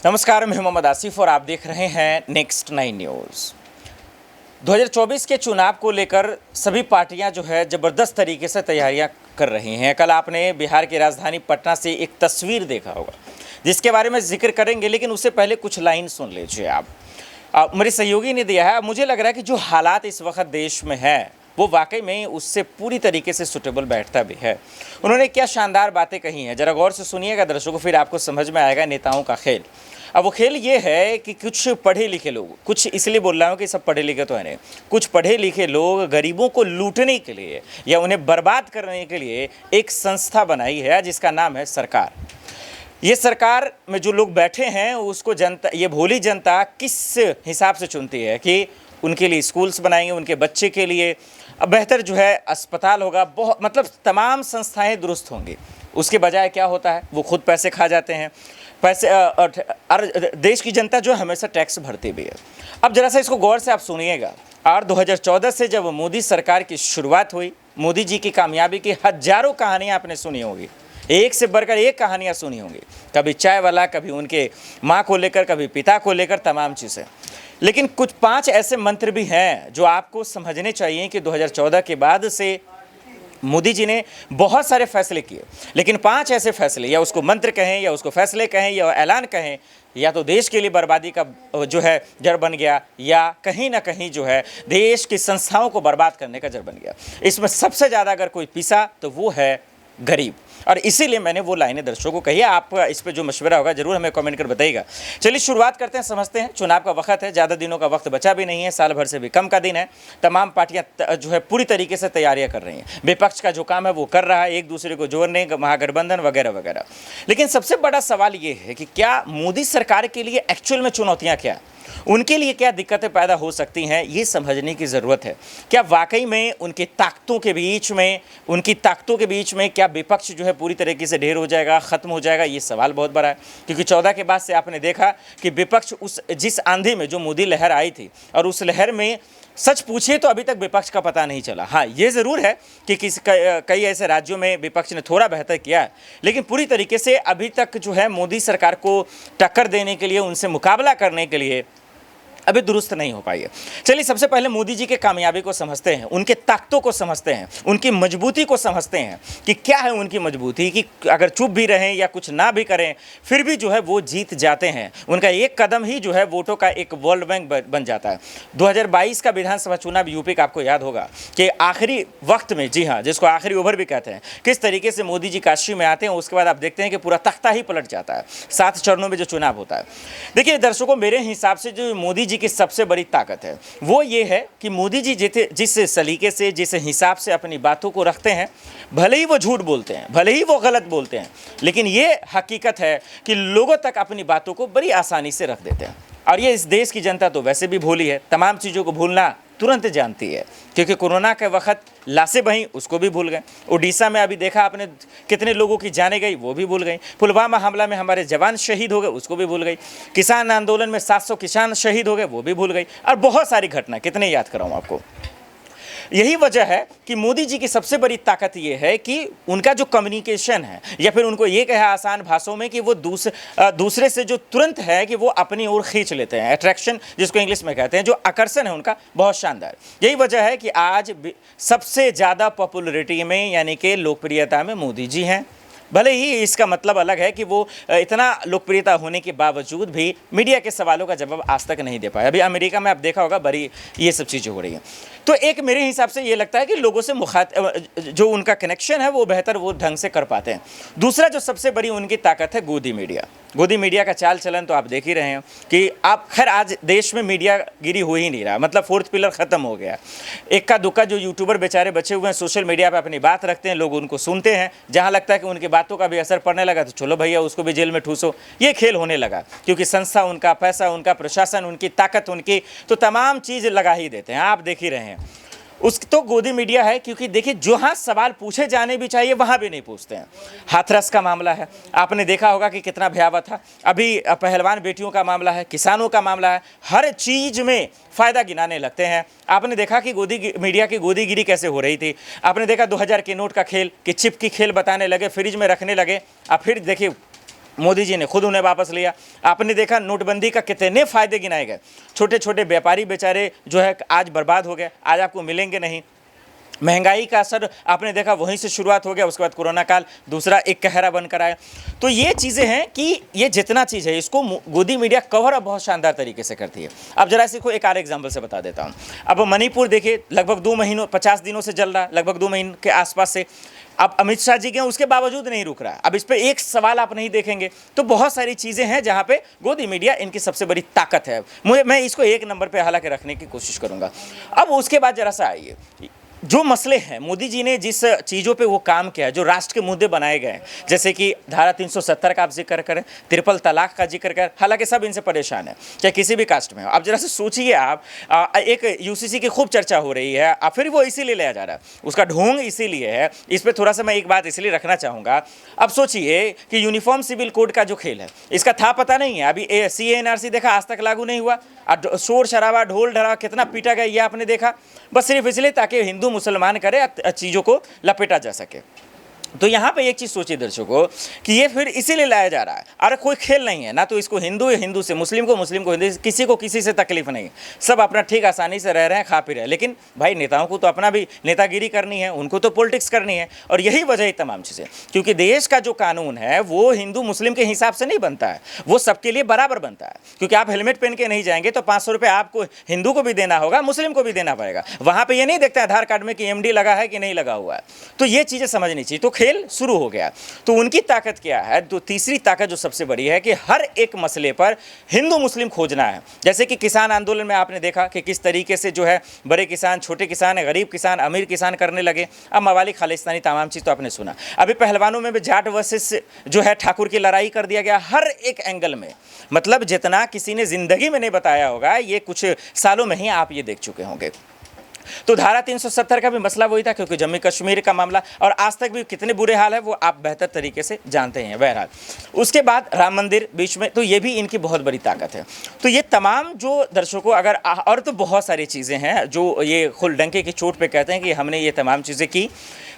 नमस्कार, मैं मोहम्मद आसिफ और आप देख रहे हैं नेक्स्ट 9 न्यूज़। 2024 के चुनाव को लेकर सभी पार्टियां जो है ज़बरदस्त तरीके से तैयारियां कर रही हैं। कल आपने बिहार की राजधानी पटना से एक तस्वीर देखा होगा जिसके बारे में जिक्र करेंगे, लेकिन उससे पहले कुछ लाइन सुन लीजिए आप। मेरे सहयोगी ने दिया है। मुझे लग रहा है कि जो हालात इस वक्त देश में है वो वाकई में उससे पूरी तरीके से सूटेबल बैठता भी है। उन्होंने क्या शानदार बातें कही हैं, ज़रा गौर से सुनिएगा दर्शकों, फिर आपको समझ में आएगा नेताओं का खेल। अब वो खेल ये है कि कुछ पढ़े लिखे लोग, कुछ इसलिए बोल रहा हूँ कि सब पढ़े लिखे तो है नहीं, कुछ पढ़े लिखे लोग गरीबों को लूटने के लिए या उन्हें बर्बाद करने के लिए एक संस्था बनाई है जिसका नाम है सरकार। ये सरकार में जो लोग बैठे हैं उसको जनता, ये भोली जनता किस हिसाब से चुनती है कि उनके लिए स्कूल्स बनाएंगे, उनके बच्चे के लिए बेहतर जो है अस्पताल होगा, बहुत मतलब तमाम संस्थाएं दुरुस्त होंगी। उसके बजाय क्या होता है, वो खुद पैसे खा जाते हैं। पैसे और देश की जनता जो हमेशा टैक्स भरती भी है। अब जरा सा इसको गौर से आप सुनिएगा। और 2014 से जब मोदी सरकार की शुरुआत हुई, मोदी जी की कामयाबी की हजारों कहानियाँ आपने सुनी होगी, एक से बढ़कर एक कहानियाँ सुनी होंगी। कभी चाय वाला, कभी उनके माँ को लेकर, कभी पिता को लेकर, तमाम चीज़ें। लेकिन कुछ 5 ऐसे मंत्र भी हैं जो आपको समझने चाहिए कि 2014 के बाद से मोदी जी ने बहुत सारे फैसले किए, लेकिन 5 ऐसे फैसले, या उसको मंत्र कहें या उसको फैसले कहें या ऐलान कहें, या तो देश के लिए बर्बादी का जो है जड़ बन गया, या कहीं ना कहीं जो है देश की संस्थाओं को बर्बाद करने का जड़ बन गया। इसमें सबसे ज़्यादा अगर कोई पिसा तो वो है गरीब। और इसीलिए मैंने वो लाइनें दर्शकों को कही है। आप इस पर जो मशवरा होगा जरूर हमें कमेंट कर बताइएगा। चलिए शुरुआत करते हैं, समझते हैं। चुनाव का वक्त है, ज़्यादा दिनों का वक्त बचा भी नहीं है, साल भर से भी कम का दिन है। तमाम पार्टियां जो है पूरी तरीके से तैयारियां कर रही हैं। विपक्ष का जो काम है वो कर रहा है, एक दूसरे को जोड़ने, महागठबंधन वगैरह वगैरह। लेकिन सबसे बड़ा सवाल ये है कि क्या मोदी सरकार के लिए एक्चुअल में चुनौतियाँ क्या है, उनके लिए क्या दिक्कतें पैदा हो सकती हैं, ये समझने की ज़रूरत है। क्या वाकई में उनकी ताकतों के बीच में क्या विपक्ष जो है पूरी तरीके से ढेर हो जाएगा, ख़त्म हो जाएगा, ये सवाल बहुत बड़ा है। क्योंकि 14 के बाद से आपने देखा कि विपक्ष जिस आंधी में जो मोदी लहर आई थी, और उस लहर में सच पूछिए तो अभी तक विपक्ष का पता नहीं चला। हाँ, ये ज़रूर है कि कई ऐसे राज्यों में विपक्ष ने थोड़ा बेहतर किया है, लेकिन पूरी तरीके से अभी तक जो है मोदी सरकार को टक्कर देने के लिए, उनसे मुकाबला करने के लिए अभी दुरुस्त नहीं हो पाई है। चलिए सबसे पहले मोदी जी के कामयाबी को समझते हैं, उनके ताकतों को समझते हैं, उनकी मजबूती को समझते हैं कि क्या है उनकी मजबूती, कि अगर चुप भी रहें या कुछ ना भी करें फिर भी जो है वो जीत जाते हैं। उनका एक कदम ही जो है वोटों का एक वर्ल्ड बैंक बन जाता है। 2022 का विधानसभा चुनाव यूपी का आपको याद होगा कि आखिरी वक्त में, जी हाँ, जिसको आखिरी ओवर भी कहते हैं, किस तरीके से मोदी जी काशी में आते हैं, उसके बाद आप देखते हैं कि पूरा तख्ता ही पलट जाता है। 7 चरणों में जो चुनाव होता है। देखिए दर्शकों, मेरे हिसाब से जो मोदी जी की सबसे बड़ी ताकत है वो ये है कि मोदी जी जिस सलीके से, जिस हिसाब से अपनी बातों को रखते हैं, भले ही वो झूठ बोलते हैं, भले ही वो गलत बोलते हैं, लेकिन ये हकीकत है कि लोगों तक अपनी बातों को बड़ी आसानी से रख देते हैं। और ये इस देश की जनता तो वैसे भी भोली है, तमाम चीज़ों को भूलना तुरंत जानती है। क्योंकि कोरोना के वक्त लाशें बहीं, उसको भी भूल गए। उड़ीसा में अभी देखा आपने कितने लोगों की जानें गई, वो भी भूल गई। पुलवामा हमला में हमारे जवान शहीद हो गए, उसको भी भूल गई। किसान आंदोलन में 700 किसान शहीद हो गए, वो भी भूल गई। और बहुत सारी घटना, कितने याद कराऊँ आपको। यही वजह है कि मोदी जी की सबसे बड़ी ताकत ये है कि उनका जो कम्युनिकेशन है, या फिर उनको ये कहा आसान भाषाओं में कि वो दूसरे से जो तुरंत है कि वो अपनी ओर खींच लेते हैं। अट्रैक्शन जिसको इंग्लिश में कहते हैं, जो आकर्षण है उनका बहुत शानदार। यही वजह है कि आज सबसे ज़्यादा पॉपुलरिटी में, यानी कि लोकप्रियता में मोदी जी हैं। भले ही इसका मतलब अलग है कि वो इतना लोकप्रियता होने के बावजूद भी मीडिया के सवालों का जवाब आज तक नहीं दे पाए। अभी अमेरिका में आप देखा होगा बड़ी ये सब चीज़ें हो रही हैं। तो एक मेरे हिसाब से ये लगता है कि लोगों से जो उनका कनेक्शन है वो बेहतर वो ढंग से कर पाते हैं। दूसरा जो सबसे बड़ी उनकी ताकत है गोदी मीडिया। गोदी मीडिया का चाल चलन तो आप देख ही रहे हैं कि आप खैर आज देश में मीडिया गिरी हो ही नहीं रहा, मतलब 4th पिलर ख़त्म हो गया। इक्का दुक्का जो यूट्यूबर बेचारे बचे हुए हैं, सोशल मीडिया पर अपनी बात रखते हैं, लोग उनको सुनते हैं, जहाँ लगता है कि उनकी बातों का भी असर पड़ने लगा तो चलो भैया उसको भी जेल में ठूसो, ये खेल होने लगा। क्योंकि संस्था उनका, पैसा उनका, प्रशासन उनकी, ताकत उनकी, तो तमाम चीज़ लगा ही देते हैं। आप देख ही रहे हैं। उस तो गोदी मीडिया है, क्योंकि देखिए जहाँ सवाल पूछे जाने भी चाहिए वहाँ भी नहीं पूछते हैं। हाथरस का मामला है, आपने देखा होगा कि कितना भयावह था। अभी पहलवान बेटियों का मामला है, किसानों का मामला है, हर चीज़ में फ़ायदा गिनाने लगते हैं। आपने देखा कि गोदी मीडिया की गोदीगिरी कैसे हो रही थी। आपने देखा 2000 के नोट का खेल, कि चिप की खेल बताने लगे, फ्रिज में रखने लगे। अब फिर देखिए मोदी जी ने खुद उन्हें वापस लिया। आपने देखा नोटबंदी का कितने फायदे गिनाए गए, छोटे छोटे व्यापारी बेचारे जो है आज बर्बाद हो गए, आज आपको मिलेंगे नहीं। महंगाई का असर आपने देखा वहीं से शुरुआत हो गया, उसके बाद कोरोना काल दूसरा एक कहरा बनकर आया। तो ये चीज़ें हैं कि ये जितना चीज़ है इसको गोदी मीडिया कवर अब बहुत शानदार तरीके से करती है। अब जरा इसी को एक और एग्जाम्पल से बता देता हूँ। अब मणिपुर देखिए, लगभग 2 महीनों 50 दिनों से जल रहा है, लगभग 2 महीने के आसपास से। अब अमित शाह जी के उसके बावजूद नहीं रुक रहा है। अब इस पर एक सवाल आप नहीं देखेंगे। तो बहुत सारी चीज़ें हैं जहाँ पे गोदी मीडिया इनकी सबसे बड़ी ताकत है। मैं इसको एक नंबर पे हालांकि रखने की कोशिश करूँगा। अब उसके बाद जरा सा आइए, जो मसले हैं, मोदी जी ने जिस चीज़ों पे वो काम किया है, जो राष्ट्र के मुद्दे बनाए गए हैं, जैसे कि धारा 370 का आप जिक्र करें, ट्रिपल तलाक का जिक्र करें, हालांकि सब इनसे परेशान है, चाहे किसी भी कास्ट में हो। अब जरा से सोचिए आप, एक यूसीसी की खूब चर्चा हो रही है, फिर वो इसीलिए लिया जा रहा है, उसका ढोंग इसीलिए है। इस पर थोड़ा सा मैं एक बात इसलिए रखना चाहूँगा। अब सोचिए कि यूनिफॉर्म सिविल कोड का जो खेल है, इसका था पता नहीं है, अभी CANRC देखा, आज तक लागू नहीं हुआ। शोर शराबा, ढोल ढरावा कितना पीटा गया ये आपने देखा, बस सिर्फ इसलिए ताकि हिंदू मुसलमान करे, चीज़ों को लपेटा जा सके। तो यहाँ पे एक चीज़ सोचिए दर्शकों कि ये फिर इसीलिए लाया जा रहा है। अरे कोई खेल नहीं है ना, तो इसको हिंदू से, मुस्लिम को हिंदू, किसी को किसी से तकलीफ नहीं, सब अपना ठीक आसानी से रह रहे हैं, खा पी रहे हैं। लेकिन भाई नेताओं को तो अपना भी नेतागिरी करनी है, उनको तो पॉलिटिक्स करनी है। और यही वजह है तमाम चीज़ें, क्योंकि देश का जो कानून है वो हिंदू मुस्लिम के हिसाब से नहीं बनता है, वो सबके लिए बराबर बनता है। क्योंकि आप हेलमेट पहन के नहीं जाएंगे तो 500 रुपये आपको हिंदू को भी देना होगा, मुस्लिम को भी देना पड़ेगा। वहाँ पर ये नहीं देखता आधार कार्ड में कि MD लगा है कि नहीं लगा हुआ है। तो ये चीज़ें समझनी चाहिए। तो खेल शुरू हो गया। तो उनकी ताकत क्या है? तो तीसरी ताकत जो सबसे बड़ी है कि हर एक मसले पर हिंदू मुस्लिम खोजना है। जैसे कि किसान आंदोलन में आपने देखा कि किस तरीके से जो है बड़े किसान, छोटे किसान, गरीब किसान, अमीर किसान करने लगे। अब मवाली खालिस्तानी तमाम चीज़ तो आपने सुना। अभी पहलवानों में भी जाट वर्सेस जो है ठाकुर की लड़ाई कर दिया गया हर एक एंगल में। मतलब जितना किसी ने जिंदगी में नहीं बताया होगा, ये कुछ सालों में ही आप ये देख चुके होंगे। तो धारा 370 का भी मसला वही था, क्योंकि जम्मू कश्मीर का मामला, और आज तक भी कितने बुरे हाल है वो आप बेहतर तरीके से जानते हैं। बहरहाल उसके बाद राम मंदिर बीच में, तो ये भी इनकी बहुत बड़ी ताकत है। तो ये तमाम जो दर्शकों अगर और तो बहुत सारी चीज़ें हैं जो ये खुलडंके की चोट पे कहते हैं कि हमने ये तमाम चीज़ें की।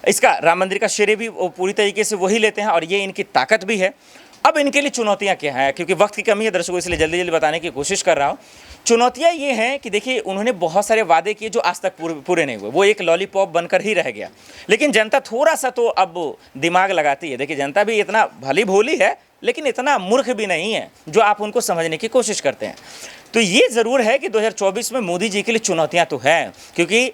इसका राम मंदिर का श्रेय भी पूरी तरीके से वही लेते हैं और ये इनकी ताकत भी है। अब इनके लिए चुनौतियाँ क्या हैं, क्योंकि वक्त की कमी है दर्शकों, इसलिए जल्दी जल्दी बताने की कोशिश कर रहा हूँ। चुनौतियाँ ये हैं कि देखिए उन्होंने बहुत सारे वादे किए जो आज तक पूरे नहीं हुए, वो एक लॉलीपॉप बनकर ही रह गया। लेकिन जनता थोड़ा सा तो अब दिमाग लगाती है। देखिए जनता भी इतना भली भोली है लेकिन इतना मूर्ख भी नहीं है जो आप उनको समझने की कोशिश करते हैं। तो ये ज़रूर है कि 2024 में मोदी जी के लिए चुनौतियाँ तो हैं, क्योंकि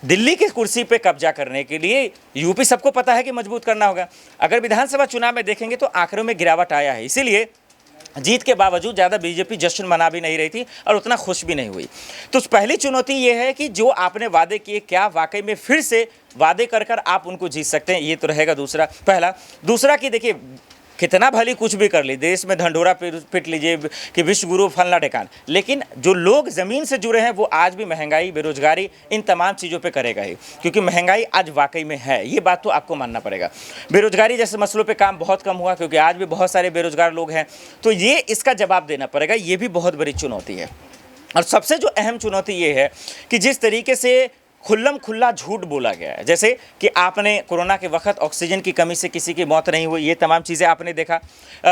दिल्ली की कुर्सी पे कब्जा करने के लिए यूपी सबको पता है कि मजबूत करना होगा। अगर विधानसभा चुनाव में देखेंगे तो आंकड़ों में गिरावट आया है, इसीलिए जीत के बावजूद ज़्यादा बीजेपी जश्न मना भी नहीं रही थी और उतना खुश भी नहीं हुई। तो पहली चुनौती ये है कि जो आपने वादे किए क्या वाकई में फिर से वादे कर आप उनको जीत सकते हैं, ये तो रहेगा दूसरा। पहला। दूसरा कि देखिए कितना भली कुछ भी कर ली, देश में ढंढोरा पिट लीजिए कि विश्व गुरु फलना ढेकान, लेकिन जो लोग ज़मीन से जुड़े हैं वो आज भी महंगाई, बेरोजगारी, इन तमाम चीज़ों पे करेगा ही, क्योंकि महंगाई आज वाकई में है, ये बात तो आपको मानना पड़ेगा। बेरोजगारी जैसे मसलों पे काम बहुत कम हुआ, क्योंकि आज भी बहुत सारे बेरोजगार लोग हैं, तो ये इसका जवाब देना पड़ेगा, ये भी बहुत बड़ी चुनौती है। और सबसे जो अहम चुनौती ये है कि जिस तरीके से खुल्लम खुल्ला झूठ बोला गया है, जैसे कि आपने कोरोना के वक्त ऑक्सीजन की कमी से किसी की मौत नहीं हुई, ये तमाम चीज़ें आपने देखा,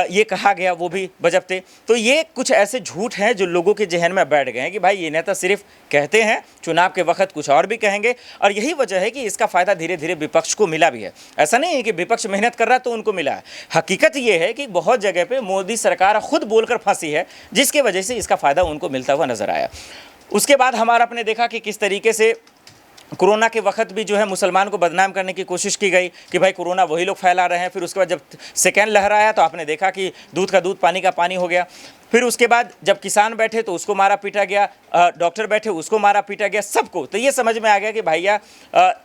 ये कहा गया वो भी बजबते। तो ये कुछ ऐसे झूठ हैं जो लोगों के जहन में बैठ गए हैं कि भाई ये नेता सिर्फ कहते हैं, चुनाव के वक्त कुछ और भी कहेंगे। और यही वजह है कि इसका फ़ायदा धीरे धीरे विपक्ष को मिला भी है। ऐसा नहीं है कि विपक्ष मेहनत कर रहा है तो उनको मिला है। हकीकत ये है कि बहुत जगह पर मोदी सरकार खुद बोलकर फंसी है, जिसकी वजह से इसका फ़ायदा उनको मिलता हुआ नजर आया। उसके बाद हमारा आपने देखा कि किस तरीके से कोरोना के वक्त भी जो है मुसलमान को बदनाम करने की कोशिश की गई कि भाई कोरोना वही लोग फैला रहे हैं। फिर उसके बाद जब सेकेंड लहर आया तो आपने देखा कि दूध का दूध पानी का पानी हो गया। फिर उसके बाद जब किसान बैठे तो उसको मारा पीटा गया, डॉक्टर बैठे उसको मारा पीटा गया, सबको। तो ये समझ में आ गया कि भैया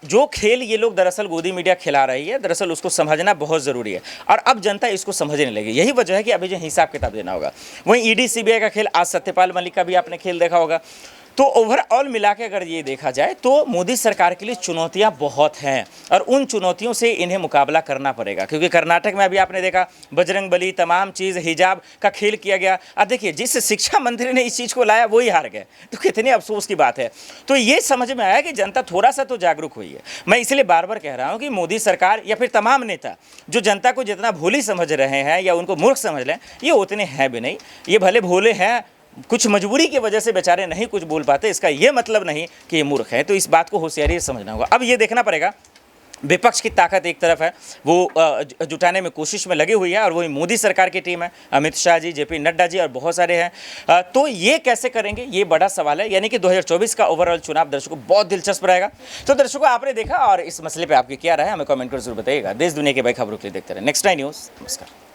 जो खेल ये लोग दरअसल गोदी मीडिया खिला रही है, दरअसल उसको समझना बहुत ज़रूरी है। और अब जनता इसको समझने लगी, यही वजह है कि अभी जो हिसाब किताब देना होगा। वहीं ED CBI का खेल, आज सत्यपाल मलिक का भी आपने खेल देखा होगा। तो ओवरऑल मिला के अगर ये देखा जाए तो मोदी सरकार के लिए चुनौतियां बहुत हैं और उन चुनौतियों से इन्हें मुकाबला करना पड़ेगा, क्योंकि कर्नाटक में अभी आपने देखा बजरंगबली तमाम चीज़ हिजाब का खेल किया गया। अब देखिए जिस शिक्षा मंत्री ने इस चीज़ को लाया वही हार गए, तो कितने अफसोस की बात है। तो ये समझ में आया कि जनता थोड़ा सा तो जागरूक हुई है। मैं इसलिए बार बार कह रहा हूँ कि मोदी सरकार या फिर तमाम नेता जो जनता को जितना भोली समझ रहे हैं या उनको मूर्ख समझ लें, ये उतने हैं भी नहीं। ये भले भोले हैं, कुछ मजबूरी की वजह से बेचारे नहीं कुछ बोल पाते, इसका ये मतलब नहीं कि ये मूर्ख है। तो इस बात को होशियारी से समझना होगा। अब ये देखना पड़ेगा विपक्ष की ताकत एक तरफ है, वो जुटाने में कोशिश में लगी हुई है, और वही मोदी सरकार की टीम है, अमित शाह जी, जेपी नड्डा जी और बहुत सारे हैं। तो ये कैसे करेंगे, ये बड़ा सवाल है। यानी कि 2024 का ओवरऑल चुनाव दर्शकों बहुत दिलचस्प रहेगा। तो दर्शकों आपने देखा और इस मसले पर आपकी क्या राय है, हमें कमेंट कर जरूर बताइएगा। देश दुनिया के बड़ी खबरों के लिए देखते रहे नेक्स्ट 9 न्यूज़। नमस्कार।